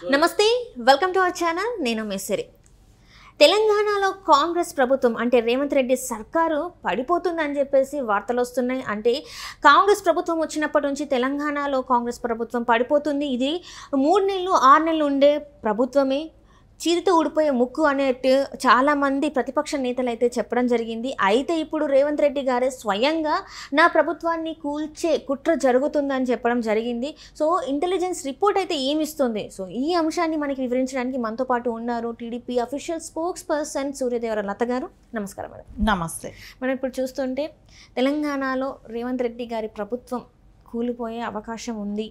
నమస్తే, welcome to our channel. నేను మెస్సరి. తెలంగాణలో కాంగ్రెస్ ప్రభుత్వం అంటే రేవంత్ రెడ్డి సర్కారు పడిపోతుందని చెప్పేసి వార్తలు వస్తున్నాయి. అంటే కాంగ్రెస్ ప్రభుత్వం వచ్చినప్పటి నుంచి తెలంగాణలో కాంగ్రెస్ ప్రభుత్వం పడిపోతుంది. ఇది 3 నెలలు 6 నెలలు ఉండే ప్రభుత్వమే, చీరితో ఊడిపోయే ముక్కు అనేట్టు చాలామంది ప్రతిపక్ష నేతలు అయితే చెప్పడం జరిగింది. అయితే ఇప్పుడు రేవంత్ రెడ్డి గారే స్వయంగా నా ప్రభుత్వాన్ని కూల్చే కుట్ర జరుగుతుందని చెప్పడం జరిగింది. సో ఇంటెలిజెన్స్ రిపోర్ట్ అయితే ఏమిస్తుంది? సో ఈ అంశాన్ని మనకి వివరించడానికి మనతో పాటు ఉన్నారు TDP official spokesperson Suryadevara Latha garu. నమస్కారం మేడం. నమస్తే. మనం ఇప్పుడు చూస్తుంటే తెలంగాణలో రేవంత్ రెడ్డి గారి ప్రభుత్వం కూలిపోయే అవకాశం ఉంది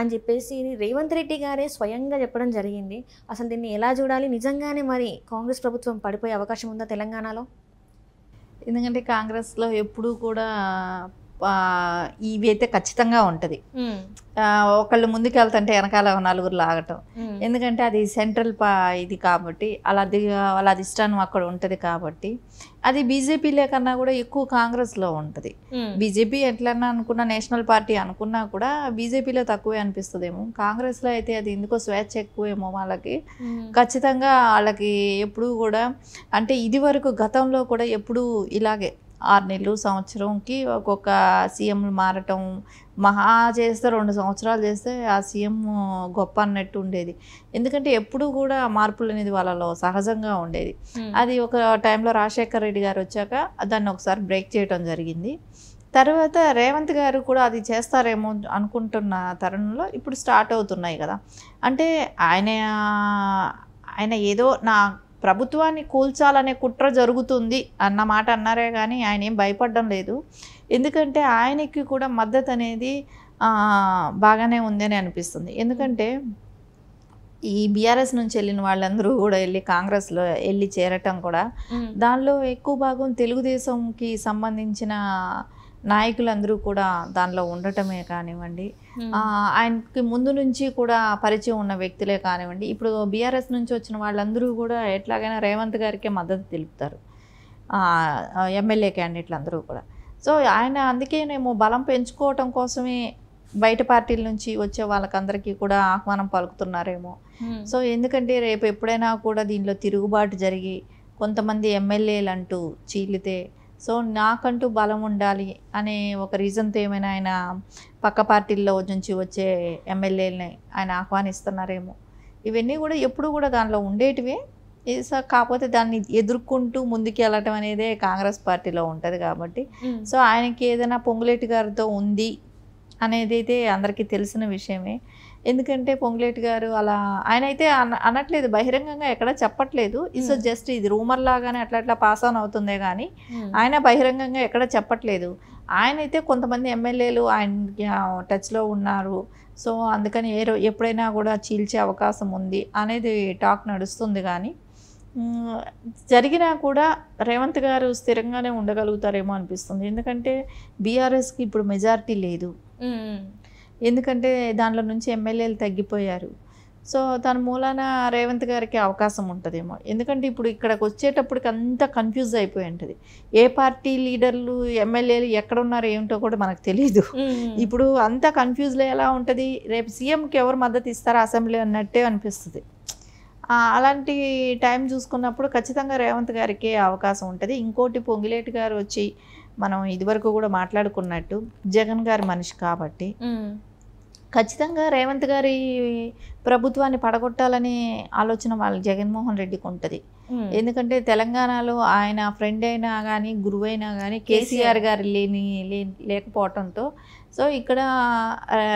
అని చెప్పేసి రేవంత్ రెడ్డి గారే స్వయంగా చెప్పడం జరిగింది. అసలు దీన్ని ఎలా చూడాలి? నిజంగానే మరి కాంగ్రెస్ ప్రభుత్వం పడిపోయే అవకాశం ఉందా తెలంగాణలో? ఎందుకంటే కాంగ్రెస్లో ఎప్పుడూ కూడా ఇవి అయితే ఖచ్చితంగా ఉంటుంది. ఒకళ్ళు ముందుకు వెళ్తుంటే వెనకాల 4 లాగటం. ఎందుకంటే అది సెంట్రల్ ఇది కాబట్టి వాళ్ళ అధిష్టానం అక్కడ ఉంటుంది కాబట్టి అది బీజేపీలే కన్నా కూడా ఎక్కువ కాంగ్రెస్లో ఉంటుంది. బీజేపీ ఎట్లన్నా అనుకున్నా, నేషనల్ పార్టీ అనుకున్నా కూడా బీజేపీలో తక్కువే అనిపిస్తుందేమో. కాంగ్రెస్లో అయితే అది ఎందుకో స్వేచ్ఛ ఎక్కువేమో వాళ్ళకి. ఖచ్చితంగా వాళ్ళకి ఎప్పుడూ కూడా అంటే ఇది వరకు గతంలో కూడా ఎప్పుడూ ఇలాగే 6 నెలలు సంవత్సరంకి ఒక్కొక్క సీఎంలు మారటం, మహా చేస్తే 2 సంవత్సరాలు చేస్తే ఆ సీఎం గొప్ప అన్నట్టు ఉండేది. ఎందుకంటే ఎప్పుడు కూడా మార్పులు అనేది వాళ్ళలో సహజంగా ఉండేది. అది ఒక టైంలో రాజశేఖర్ రెడ్డి గారు వచ్చాక దాన్ని ఒకసారి బ్రేక్ చేయడం జరిగింది. తర్వాత రేవంత్ గారు కూడా అది చేస్తారేమో అనుకుంటున్న తరుణంలో ఇప్పుడు స్టార్ట్ అవుతున్నాయి కదా. అంటే ఆయన ఏదో నా ప్రభుత్వాన్ని కూల్చాలనే కుట్ర జరుగుతుంది అన్న మాట అన్నారే కానీ ఆయన ఏం భయపడడం లేదు. ఎందుకంటే ఆయనకి కూడా మద్దతు అనేది బాగానే ఉందని అనిపిస్తుంది. ఎందుకంటే ఈ బీఆర్ఎస్ నుంచి వెళ్ళిన వాళ్ళందరూ కూడా వెళ్ళి కాంగ్రెస్లో వెళ్ళి చేరటం కూడా దానిలో ఎక్కువ భాగం తెలుగుదేశంకి సంబంధించిన నాయకులందరూ కూడా దానిలో ఉండటమే కానివ్వండి, ఆయనకి ముందు నుంచి కూడా పరిచయం ఉన్న వ్యక్తులే కానివ్వండి. ఇప్పుడు బీఆర్ఎస్ నుంచి వచ్చిన వాళ్ళందరూ కూడా ఎట్లాగైనా రేవంత్ గారికే మద్దతు తెలుపుతారు, ఎమ్మెల్యే క్యాండిడేట్లు అందరూ కూడా. సో ఆయన అందుకేనేమో బలం పెంచుకోవటం కోసమే బయట పార్టీల నుంచి వచ్చే వాళ్ళకందరికీ కూడా ఆహ్వానం పలుకుతున్నారేమో. సో ఎందుకంటే రేపు ఎప్పుడైనా కూడా దీనిలో తిరుగుబాటు జరిగి కొంతమంది ఎమ్మెల్యేలు అంటూ చీలితే, సో నాకంటూ బలం ఉండాలి అనే ఒక రీజన్తో ఏమైనా ఆయన పక్క పార్టీల్లో నుంచి వచ్చే ఎమ్మెల్యేలని ఆయన ఆహ్వానిస్తున్నారేమో. ఇవన్నీ కూడా ఎప్పుడు కూడా దానిలో ఉండేటివే. కాకపోతే దాన్ని ఎదుర్కొంటూ ముందుకు వెళ్ళటం అనేదే కాంగ్రెస్ పార్టీలో ఉంటుంది కాబట్టి. సో ఆయనకి ఏదైనా పొంగులేటి గారితో ఉంది అనేది అయితే అందరికీ తెలిసిన విషయమే. ఎందుకంటే పొంగులేటి గారు అలా ఆయన అయితే అనట్లేదు, బహిరంగంగా ఎక్కడ చెప్పట్లేదు. సో జస్ట్ ఇది రూమర్ లాగానే అట్లా పాస్ ఆన్ అవుతుందే కానీ ఆయన బహిరంగంగా ఎక్కడ చెప్పట్లేదు. ఆయన అయితే కొంతమంది ఎమ్మెల్యేలు ఆయన టచ్లో ఉన్నారు, సో అందుకని ఎప్పుడైనా కూడా చీల్చే అవకాశం ఉంది అనేది టాక్ నడుస్తుంది. కానీ జరిగినా కూడా రేవంత్ గారు స్థిరంగానే ఉండగలుగుతారేమో అనిపిస్తుంది. ఎందుకంటే బీఆర్ఎస్కి ఇప్పుడు మెజారిటీ లేదు, ఎందుకంటే దానిలో నుంచి ఎమ్మెల్యేలు తగ్గిపోయారు. సో దాని మూలాన రేవంత్ గారికి అవకాశం ఉంటుందేమో. ఎందుకంటే ఇప్పుడు ఇక్కడికి వచ్చేటప్పటికి అంతా కన్ఫ్యూజ్ అయిపోయి ఉంటుంది. ఏ పార్టీ లీడర్లు ఎమ్మెల్యేలు ఎక్కడున్నారు ఏమిటో కూడా మనకు తెలియదు. ఇప్పుడు అంతా కన్ఫ్యూజ్లో ఎలా ఉంటుంది, రేపు సీఎంకి ఎవరు మద్దతు ఇస్తారో అసెంబ్లీ అన్నట్టే అనిపిస్తుంది. అలాంటి టైం చూసుకున్నప్పుడు ఖచ్చితంగా రేవంత్ గారికి అవకాశం ఉంటుంది. ఇంకోటి పొంగులేటి గారు వచ్చి మనం ఇదివరకు కూడా మాట్లాడుకున్నట్టు జగన్ గారి మనిషి కాబట్టి ఖచ్చితంగా రేవంత్ గారి ప్రభుత్వాన్ని పడగొట్టాలనే ఆలోచన వాళ్ళ జగన్మోహన్ రెడ్డికి ఉంటుంది. ఎందుకంటే తెలంగాణలో ఆయన ఫ్రెండ్ అయినా కానీ గురువు అయినా కానీ కేసీఆర్ గారు లేకపోవటంతో సో ఇక్కడ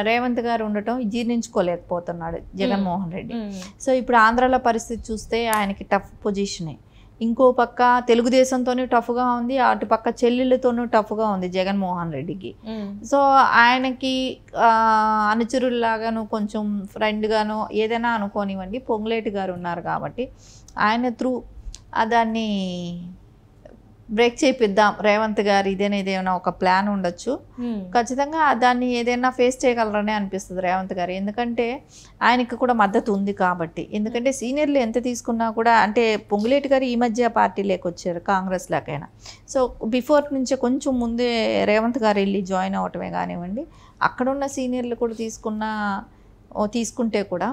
రేవంత్ గారు ఉండటం జీర్ణించుకోలేకపోతున్నాడు జగన్మోహన్ రెడ్డి. సో ఇప్పుడు ఆంధ్రాలో పరిస్థితి చూస్తే ఆయనకి టఫ్ పొజిషనే. ఇంకో పక్క తెలుగుదేశంతోనూ టఫ్గా ఉంది, అటు పక్క చెల్లెళ్ళతోనూ టఫ్గా ఉంది జగన్మోహన్ రెడ్డికి. సో ఆయనకి అనుచరుల్లాగాను కొంచెం ఫ్రెండ్గాను ఏదైనా అనుకోనివ్వండి పొంగులేటి గారు ఉన్నారు కాబట్టి ఆయన త్రూ దాన్ని బ్రేక్ చేపిద్దాం రేవంత్ గారు ఇదేమైనా ఒక ప్లాన్ ఉండొచ్చు. ఖచ్చితంగా దాన్ని ఏదైనా ఫేస్ చేయగలరనే అనిపిస్తుంది రేవంత్ గారు. ఎందుకంటే ఆయనకి కూడా మద్దతు ఉంది కాబట్టి. ఎందుకంటే సీనియర్లు ఎంత తీసుకున్నా కూడా అంటే పొంగులేటి గారు ఈ మధ్య పార్టీలోకి వచ్చారు కాంగ్రెస్ లాకైనా. సో బిఫోర్ నుంచే కొంచెం ముందే రేవంత్ గారు వెళ్ళి జాయిన్ అవ్వటమే కానివ్వండి, అక్కడున్న సీనియర్లు కూడా తీసుకుంటే కూడా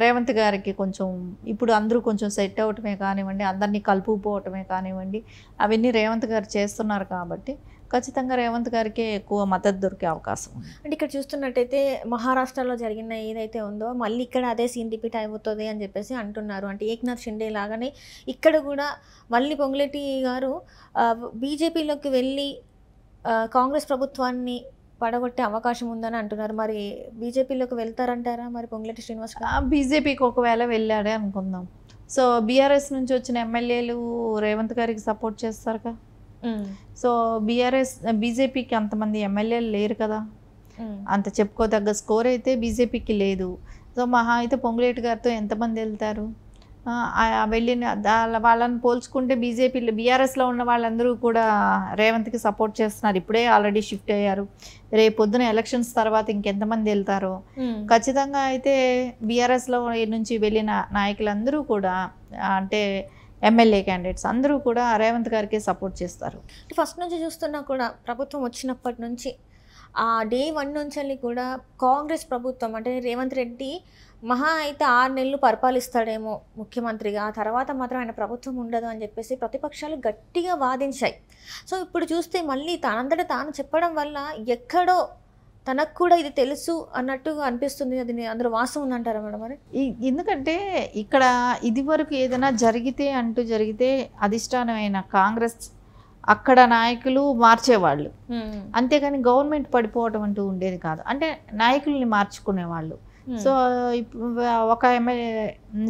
రేవంత్ గారికి కొంచెం ఇప్పుడు అందరూ కొంచెం సెట్ అవటమే కానివ్వండి, అందరినీ కలుపుకుపోవటమే కానివ్వండి, అవన్నీ రేవంత్ గారు చేస్తున్నారు కాబట్టి ఖచ్చితంగా రేవంత్ గారికే ఎక్కువ మద్దతు దొరికే అవకాశం ఉంది. అంటే ఇక్కడ చూస్తున్నట్టయితే మహారాష్ట్రలో జరిగిన ఏదైతే ఉందో మళ్ళీ ఇక్కడ అదే సీన్ రిపీట్ అయిపోతుంది అని చెప్పేసి అంటున్నారు. అంటే ఏక్నాథ్ షిండే లాగానే ఇక్కడ కూడా మళ్ళీ పొంగులేటి గారు బీజేపీలోకి వెళ్ళి కాంగ్రెస్ ప్రభుత్వాన్ని పడగొట్టే అవకాశం ఉందని అంటున్నారు. మరి బీజేపీలోకి వెళ్తారంటారా మరి పొంగులేటి శ్రీనివాస్ గారు? బీజేపీకి ఒకవేళ వెళ్ళాడే అనుకుందాం. సో బీఆర్ఎస్ నుంచి వచ్చిన ఎమ్మెల్యేలు రేవంత్ గారికి సపోర్ట్ చేస్తారుగా. సో బీజేపీకి అంతమంది ఎమ్మెల్యేలు లేరు కదా, అంత చెప్పుకోదగ్గ స్కోర్ అయితే బీజేపీకి లేదు. సో మహా అయితే పొంగులేటి గారితో ఎంతమంది వెళ్తారు? వెళ్ళిన వాళ్ళని పోల్చుకుంటే బీఆర్ఎస్లో ఉన్న వాళ్ళందరూ కూడా రేవంత్కి సపోర్ట్ చేస్తున్నారు. ఇప్పుడే ఆల్రెడీ షిఫ్ట్ అయ్యారు. రేపు పొద్దున ఎలక్షన్స్ తర్వాత ఇంకెంతమంది వెళ్తారో. ఖచ్చితంగా అయితే బీఆర్ఎస్లో నుంచి వెళ్ళిన నాయకులందరూ కూడా అంటే ఎమ్మెల్యే క్యాండిడేట్స్ అందరూ కూడా రేవంత్ గారికి సపోర్ట్ చేస్తారు. ఫస్ట్ నుంచి చూస్తున్నా కూడా ప్రభుత్వం వచ్చినప్పటి నుంచి ఆ డే 1 నుంచి కూడా కాంగ్రెస్ ప్రభుత్వం అంటే రేవంత్ రెడ్డి మహా అయితే 6 నెలలు పరిపాలిస్తాడేమో ముఖ్యమంత్రిగా, ఆ తర్వాత మాత్రం ఆయన ప్రభుత్వం ఉండదు అని చెప్పేసి ప్రతిపక్షాలు గట్టిగా వాదించాయి. సో ఇప్పుడు చూస్తే మళ్ళీ తనంతట తాను చెప్పడం వల్ల ఎక్కడో తనకు కూడా ఇది తెలుసు అన్నట్టుగా అనిపిస్తుంది. అది అందులో వాస్తవం ఉందంటారా మేడం? మరి ఎందుకంటే ఇక్కడ ఇది వరకు ఏదైనా జరిగితే అధిష్టానమైన కాంగ్రెస్ అక్కడ నాయకులు మార్చేవాళ్ళు, అంతేగాని గవర్నమెంట్ పడిపోవటం అంటూ ఉండేది కాదు. అంటే నాయకుల్ని మార్చుకునేవాళ్ళు. సో ఒక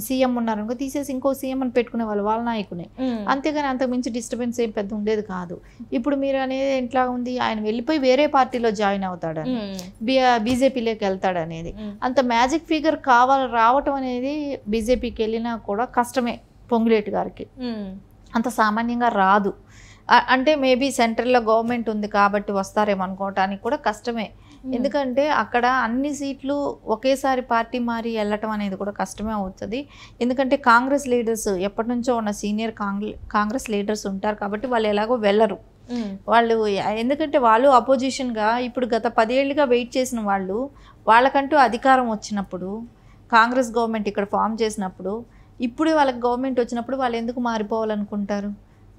సీఎం ఉన్నారనుకో తీసేసి ఇంకో సీఎం అని పెట్టుకునే వాళ్ళు వాళ్ళ నాయకునే, అంతేగాని అంతకుమించి డిస్టర్బెన్స్ ఏం పెద్ద ఉండేది కాదు. ఇప్పుడు మీరు అనేది ఎట్లా ఉంది, ఆయన వెళ్ళిపోయి వేరే పార్టీలో జాయిన్ అవుతాడని, బీజేపీలోకి వెళ్తాడనేది అంత మ్యాజిక్ ఫిగర్ రావటం అనేది బీజేపీకి వెళ్ళినా కూడా కష్టమే. పొంగులేటి గారికి అంత సామాన్యంగా రాదు. అంటే మేబీ సెంట్రల్లో గవర్నమెంట్ ఉంది కాబట్టి వస్తారేమో అనుకోవటానికి కూడా కష్టమే. ఎందుకంటే అక్కడ అన్ని సీట్లు ఒకేసారి పార్టీ మారి వెళ్ళటం అనేది కూడా కష్టమే అవుతుంది. ఎందుకంటే కాంగ్రెస్ లీడర్స్ ఎప్పటి నుంచో ఉన్న సీనియర్ కాంగ్రెస్ లీడర్స్ ఉంటారు కాబట్టి వాళ్ళు ఎలాగో వెళ్ళరు. వాళ్ళు ఎందుకంటే వాళ్ళు అపోజిషన్గా ఇప్పుడు గత 10 ఏళ్ళుగా వెయిట్ చేసిన వాళ్ళు, వాళ్ళకంటూ అధికారం వచ్చినప్పుడు కాంగ్రెస్ గవర్నమెంట్ ఇక్కడ ఫామ్ చేసినప్పుడు ఇప్పుడు వాళ్ళకి గవర్నమెంట్ వచ్చినప్పుడు వాళ్ళు ఎందుకు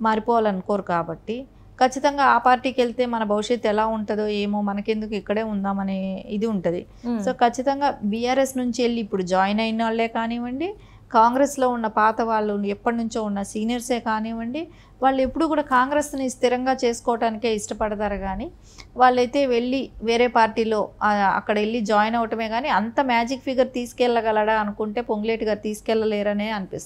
మారిపోవాలనుకోరు కాబట్టి ఖచ్చితంగా ఆ పార్టీకి వెళ్తే మన భవిష్యత్తు ఎలా ఉంటుందో ఏమో, మనకెందుకు ఇక్కడే ఉందామనే ఇది ఉంటుంది. సో ఖచ్చితంగా బీఆర్ఎస్ నుంచి వెళ్ళి ఇప్పుడు జాయిన్ అయిన వాళ్ళే కానివ్వండి, కాంగ్రెస్లో ఉన్న పాత వాళ్ళు ఎప్పటి నుంచో ఉన్న సీనియర్సే కానివ్వండి, వాళ్ళు ఎప్పుడు కూడా కాంగ్రెస్ని స్థిరంగా చేసుకోవటానికే ఇష్టపడతారు. కానీ వాళ్ళైతే వెళ్ళి వేరే పార్టీలో అక్కడ వెళ్ళి జాయిన్ అవటమే కానీ అంత మ్యాజిక్ ఫిగర్ తీసుకెళ్ళగలడా అనుకుంటే పొంగులేటి గారు తీసుకెళ్ళలేరనే అనిపిస్తుంది.